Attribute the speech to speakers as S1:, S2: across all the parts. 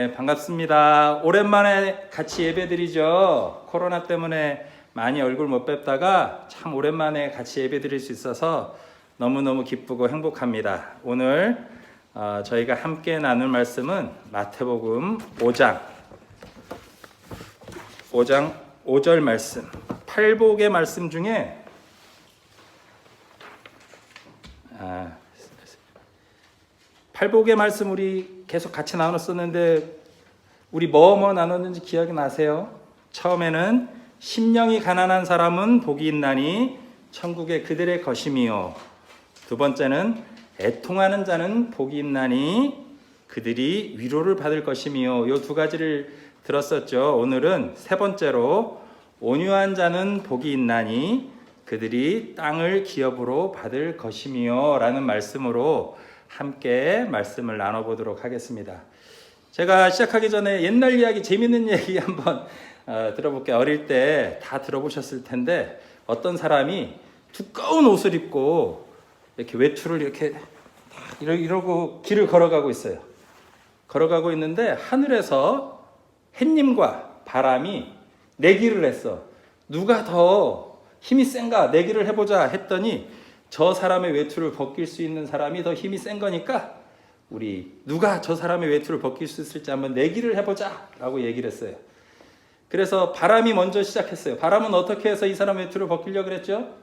S1: 네, 반갑습니다. 오랜만에 같이 예배드리죠. 코로나 때문에 많이 얼굴 못 뵙다가 참 오랜만에 같이 예배드릴 수 있어서 너무너무 기쁘고 행복합니다. 오늘 저희가 함께 나눌 말씀은 마태복음 5장 5절 말씀, 팔복의 말씀 중에 팔복의 말씀 우리 계속 같이 나눴었는데 우리 뭐 나눴는지 기억이 나세요? 처음에는 심령이 가난한 사람은 복이 있나니 천국에 그들의 것임이요. 두 번째는 애통하는 자는 복이 있나니 그들이 위로를 받을 것임이요. 이 두 가지를 들었었죠. 오늘은 세 번째로 온유한 자는 복이 있나니 그들이 땅을 기업으로 받을 것임이요 라는 말씀으로 함께 말씀을 나눠보도록 하겠습니다. 제가 시작하기 전에 옛날 이야기, 재밌는 얘기 한번 들어볼게요. 어릴 때 다 들어보셨을 텐데 어떤 사람이 두꺼운 옷을 입고 이렇게 외투를 이렇게 이러고 길을 걸어가고 있어요. 걸어가고 있는데 하늘에서 햇님과 바람이 내기를 했어. 누가 더 힘이 센가 내기를 해보자 했더니 저 사람의 외투를 벗길 수 있는 사람이 더 힘이 센 거니까 우리 누가 저 사람의 외투를 벗길 수 있을지 한번 내기를 해보자 라고 얘기를 했어요. 그래서 바람이 먼저 시작했어요. 바람은 어떻게 해서 이 사람 외투를 벗기려고 그랬죠?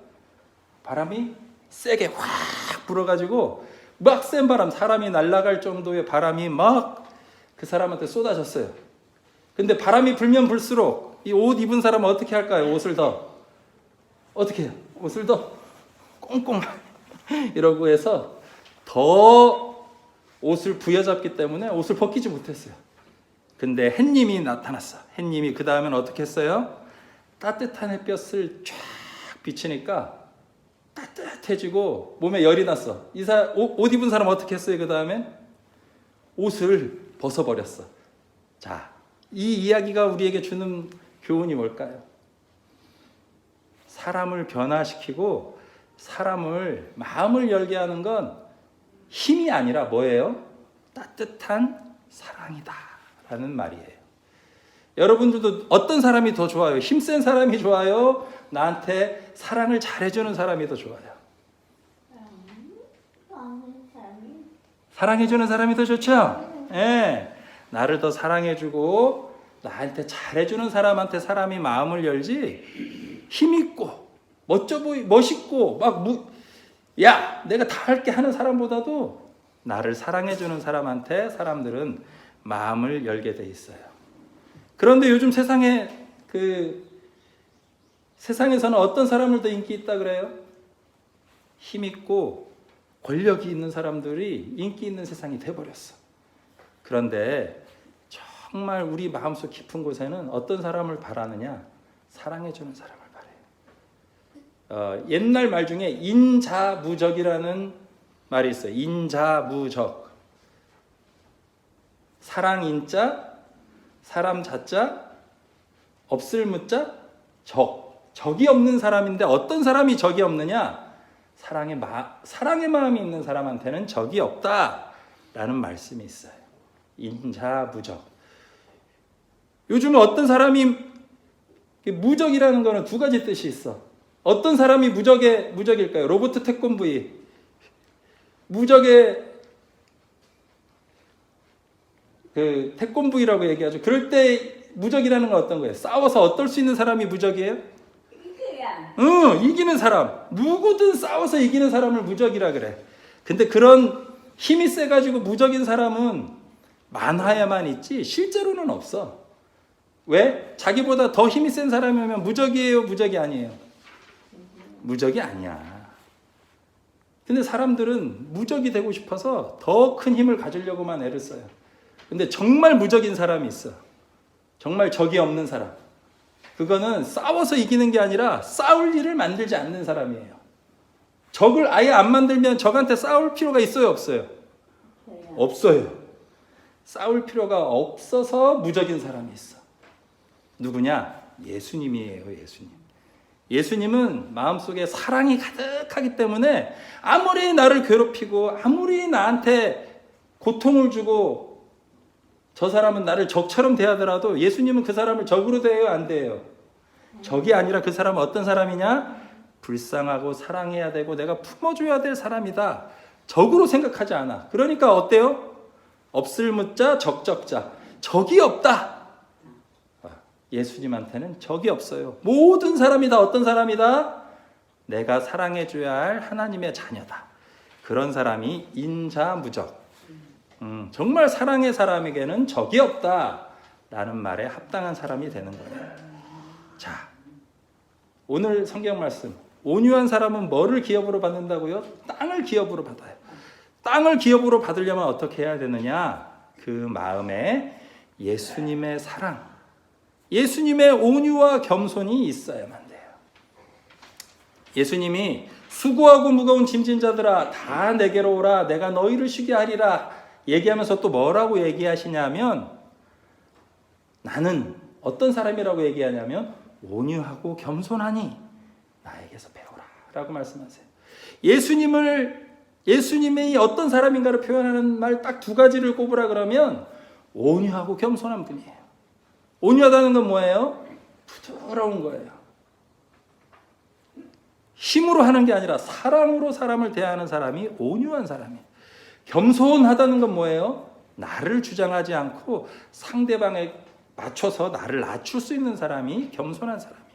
S1: 바람이 세게 확 불어가지고 막 센 바람, 사람이 날아갈 정도의 바람이 막 그 사람한테 쏟아졌어요. 근데 바람이 불면 불수록 이 옷 입은 사람은 어떻게 할까요? 옷을 더 어떻게 해요? 옷을 더 꽁꽁 이러고 해서 더 옷을 부여잡기 때문에 옷을 벗기지 못했어요. 근데 햇님이 나타났어. 햇님이 그 다음엔 어떻게 했어요? 따뜻한 햇볕을 쫙 비치니까 따뜻해지고 몸에 열이 났어. 옷 입은 사람 어떻게 했어요? 그 다음엔 옷을 벗어버렸어. 자, 이 이야기가 우리에게 주는 교훈이 뭘까요? 사람을 변화시키고 사람을 마음을 열게 하는 건 힘이 아니라 뭐예요? 따뜻한 사랑이다 라는 말이에요. 여러분들도 어떤 사람이 더 좋아요? 힘센 사람이 좋아요? 나한테 사랑을 잘해주는 사람이 더 좋아요? 사랑해주는 사람이 더 좋죠? 네. 나를 더 사랑해주고 나한테 잘해주는 사람한테 사람이 마음을 열지, 힘있고 멋있고 야 내가 다 할게 하는 사람보다도 나를 사랑해주는 사람한테 사람들은 마음을 열게 돼 있어요. 그런데 요즘 세상에서는 어떤 사람을 더 인기 있다 그래요? 힘있고 권력이 있는 사람들이 인기 있는 세상이 돼버렸어. 그런데 정말 우리 마음속 깊은 곳에는 어떤 사람을 바라느냐? 사랑해주는 사람을 바라요. 옛날 말 중에 인자무적이라는 말이 있어요. 인자무적. 사랑 인자, 사람 자자, 없을 무자, 적이 없는 사람인데 어떤 사람이 적이 없느냐? 사랑의 마음이 있는 사람한테는 적이 없다라는 말씀이 있어요. 인자무적. 요즘은 어떤 사람이 무적이라는 거는 두 가지 뜻이 있어. 어떤 사람이 무적일까요? 로버트 태권브이. 무적의 태권브이라고 얘기하죠. 그럴 때 무적이라는 건 어떤 거예요? 싸워서 어떨 수 있는 사람이 무적이에요? 이기는 사람. 누구든 싸워서 이기는 사람을 무적이라 그래. 근데 그런 힘이 세가지고 무적인 사람은 만화에만 있지 실제로는 없어. 왜? 자기보다 더 힘이 센 사람이면 무적이에요? 무적이 아니에요? 무적이 아니야. 근데 사람들은 무적이 되고 싶어서 더 큰 힘을 가지려고만 애를 써요. 근데 정말 무적인 사람이 있어. 정말 적이 없는 사람. 그거는 싸워서 이기는 게 아니라 싸울 일을 만들지 않는 사람이에요. 적을 아예 안 만들면 적한테 싸울 필요가 있어요? 없어요? 없어요. 싸울 필요가 없어서 무적인 사람이 있어. 누구냐? 예수님이에요. 예수님은 마음속에 사랑이 가득하기 때문에 아무리 나를 괴롭히고 아무리 나한테 고통을 주고 저 사람은 나를 적처럼 대하더라도 예수님은 그 사람을 적으로 대해요, 안 대해요? 적이 아니라 그 사람은 어떤 사람이냐? 불쌍하고 사랑해야 되고 내가 품어줘야 될 사람이다. 적으로 생각하지 않아. 그러니까 어때요? 없을 묻자 적적자. 적이 없다. 예수님한테는 적이 없어요. 모든 사람이 다 어떤 사람이다? 내가 사랑해줘야 할 하나님의 자녀다. 그런 사람이 인자무적. 정말 사랑의 사람에게는 적이 없다라는 말에 합당한 사람이 되는 거예요. 자, 오늘 성경 말씀. 온유한 사람은 뭐를 기업으로 받는다고요? 땅을 기업으로 받아요. 땅을 기업으로 받으려면 어떻게 해야 되느냐? 그 마음에 예수님의 사랑, 예수님의 온유와 겸손이 있어야만 돼요. 예수님이 수고하고 무거운 짐진 자들아 다 내게로 오라 내가 너희를 쉬게 하리라 얘기하면서 또 뭐라고 얘기하시냐면 나는 어떤 사람이라고 얘기하냐면 온유하고 겸손하니 나에게서 배우라 라고 말씀하세요. 예수님이 어떤 사람인가를 표현하는 말 딱 두 가지를 꼽으라 그러면 온유하고 겸손한 분이에요. 온유하다는 건 뭐예요? 부드러운 거예요. 힘으로 하는 게 아니라 사랑으로 사람을 대하는 사람이 온유한 사람이에요. 겸손하다는 건 뭐예요? 나를 주장하지 않고 상대방에 맞춰서 나를 낮출 수 있는 사람이 겸손한 사람이에요.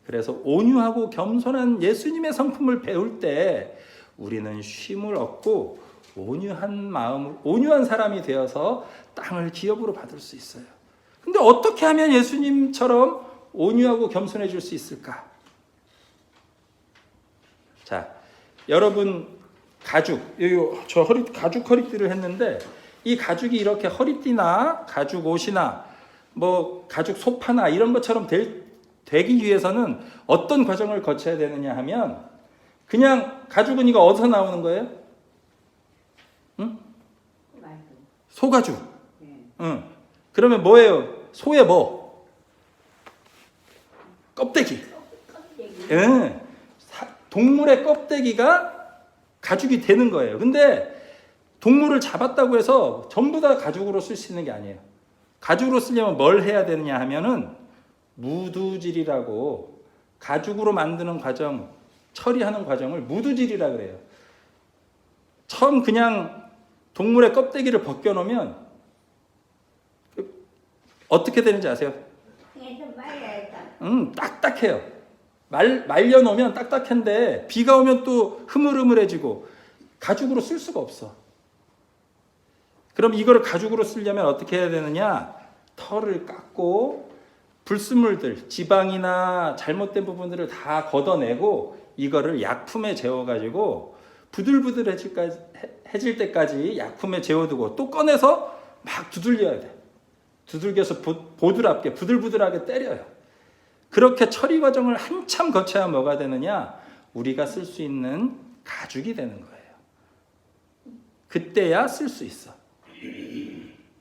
S1: 그래서 온유하고 겸손한 예수님의 성품을 배울 때 우리는 쉼을 얻고 온유한 사람이 되어서 땅을 기업으로 받을 수 있어요. 근데 어떻게 하면 예수님처럼 온유하고 겸손해질 수 있을까? 자, 여러분 가죽, 저 가죽 허리띠를 했는데 이 가죽이 이렇게 허리띠나 가죽 옷이나 뭐 가죽 소파나 이런 것처럼 되기 위해서는 어떤 과정을 거쳐야 되느냐 하면 그냥 가죽은 이거 어디서 나오는 거예요? 응? 소가죽. 응. 그러면 뭐예요? 소의 뭐? 껍데기. 응. 동물의 껍데기가 가죽이 되는 거예요. 근데 동물을 잡았다고 해서 전부 다 가죽으로 쓸 수 있는 게 아니에요. 가죽으로 쓰려면 뭘 해야 되느냐 하면은 무두질이라고 가죽으로 만드는 과정, 처리하는 과정을 무두질이라 그래요. 처음 그냥 동물의 껍데기를 벗겨놓으면 어떻게 되는지 아세요? 딱딱해요. 말려놓으면 딱딱한데 비가 오면 또 흐물흐물해지고 가죽으로 쓸 수가 없어. 그럼 이거를 가죽으로 쓰려면 어떻게 해야 되느냐? 털을 깎고 불순물들, 지방이나 잘못된 부분들을 다 걷어내고 이거를 약품에 재워가지고 부들부들해질 때까지 약품에 재워두고 또 꺼내서 막 두들겨야 돼. 두들겨서 보드랍게 부들부들하게 때려요. 그렇게 처리 과정을 한참 거쳐야 뭐가 되느냐? 우리가 쓸 수 있는 가죽이 되는 거예요. 그때야 쓸 수 있어.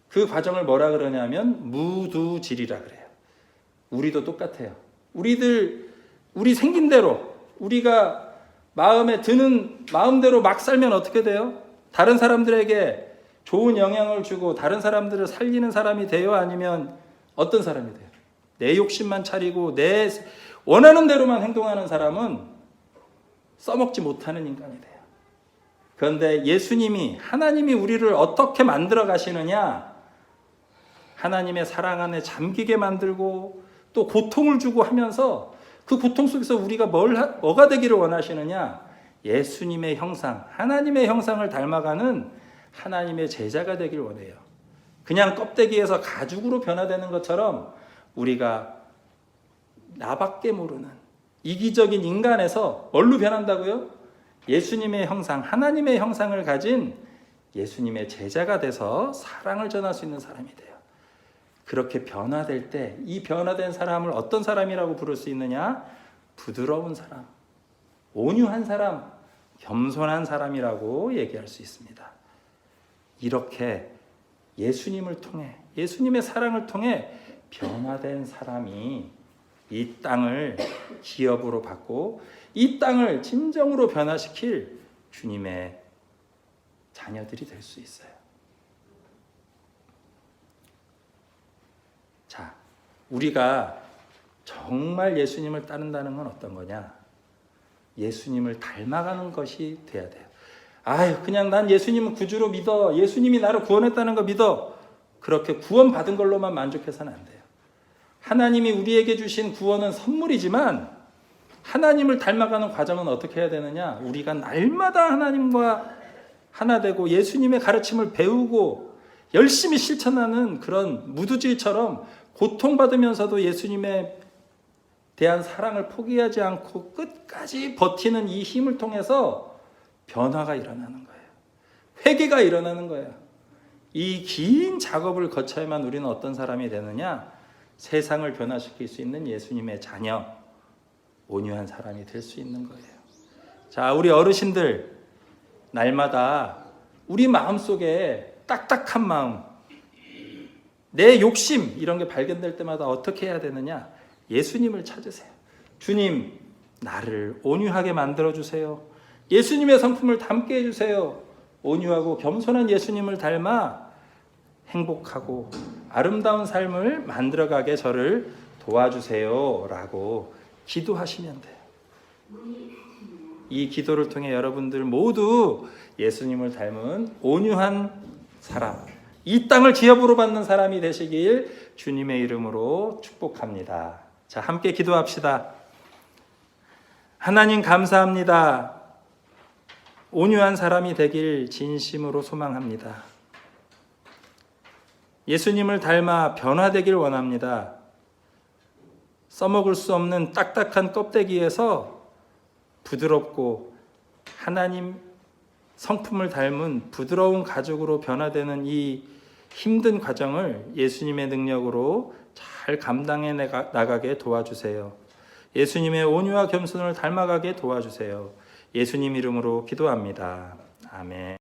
S1: 그 과정을 뭐라 그러냐면 무두질이라 그래요. 우리도 똑같아요. 우리 생긴 대로 우리가 마음에 드는 마음대로 막 살면 어떻게 돼요? 다른 사람들에게 좋은 영향을 주고 다른 사람들을 살리는 사람이 돼요? 아니면 어떤 사람이 돼요? 내 욕심만 차리고 내 원하는 대로만 행동하는 사람은 써먹지 못하는 인간이 돼요. 그런데 하나님이 우리를 어떻게 만들어 가시느냐? 하나님의 사랑 안에 잠기게 만들고 또 고통을 주고 하면서 그 고통 속에서 우리가 뭐가 되기를 원하시느냐? 예수님의 형상, 하나님의 형상을 닮아가는 하나님의 제자가 되길 원해요. 그냥 껍데기에서 가죽으로 변화되는 것처럼 우리가 나밖에 모르는 이기적인 인간에서 뭘로 변한다고요? 예수님의 형상, 하나님의 형상을 가진 예수님의 제자가 돼서 사랑을 전할 수 있는 사람이 돼요. 그렇게 변화될 때 이 변화된 사람을 어떤 사람이라고 부를 수 있느냐? 부드러운 사람, 온유한 사람, 겸손한 사람이라고 얘기할 수 있습니다. 이렇게 예수님을 통해, 예수님의 사랑을 통해 변화된 사람이 이 땅을 기업으로 받고 이 땅을 진정으로 변화시킬 주님의 자녀들이 될 수 있어요. 우리가 정말 예수님을 따른다는 건 어떤 거냐? 예수님을 닮아가는 것이 돼야 돼요. 아유, 그냥 난 예수님은 구주로 믿어. 예수님이 나를 구원했다는 거 믿어. 그렇게 구원받은 걸로만 만족해서는 안 돼요. 하나님이 우리에게 주신 구원은 선물이지만 하나님을 닮아가는 과정은 어떻게 해야 되느냐? 우리가 날마다 하나님과 하나 되고 예수님의 가르침을 배우고 열심히 실천하는 그런 무두주의처럼 고통받으면서도 예수님에 대한 사랑을 포기하지 않고 끝까지 버티는 이 힘을 통해서 변화가 일어나는 거예요. 회개가 일어나는 거예요. 이 긴 작업을 거쳐야만 우리는 어떤 사람이 되느냐? 세상을 변화시킬 수 있는 예수님의 자녀, 온유한 사람이 될 수 있는 거예요. 자, 우리 어르신들 날마다 우리 마음속에 딱딱한 마음, 내 욕심 이런 게 발견될 때마다 어떻게 해야 되느냐? 예수님을 찾으세요. 주님, 나를 온유하게 만들어주세요. 예수님의 성품을 담게 해주세요. 온유하고 겸손한 예수님을 닮아 행복하고 아름다운 삶을 만들어가게 저를 도와주세요 라고 기도하시면 돼요. 이 기도를 통해 여러분들 모두 예수님을 닮은 온유한 사람, 이 땅을 기업으로 받는 사람이 되시길 주님의 이름으로 축복합니다. 자, 함께 기도합시다. 하나님 감사합니다. 온유한 사람이 되길 진심으로 소망합니다. 예수님을 닮아 변화되길 원합니다. 써먹을 수 없는 딱딱한 껍데기에서 부드럽고 하나님 성품을 닮은 부드러운 가죽으로 변화되는 이 힘든 과정을 예수님의 능력으로 잘 감당해 나가게 도와주세요. 예수님의 온유와 겸손을 닮아가게 도와주세요. 예수님 이름으로 기도합니다. 아멘.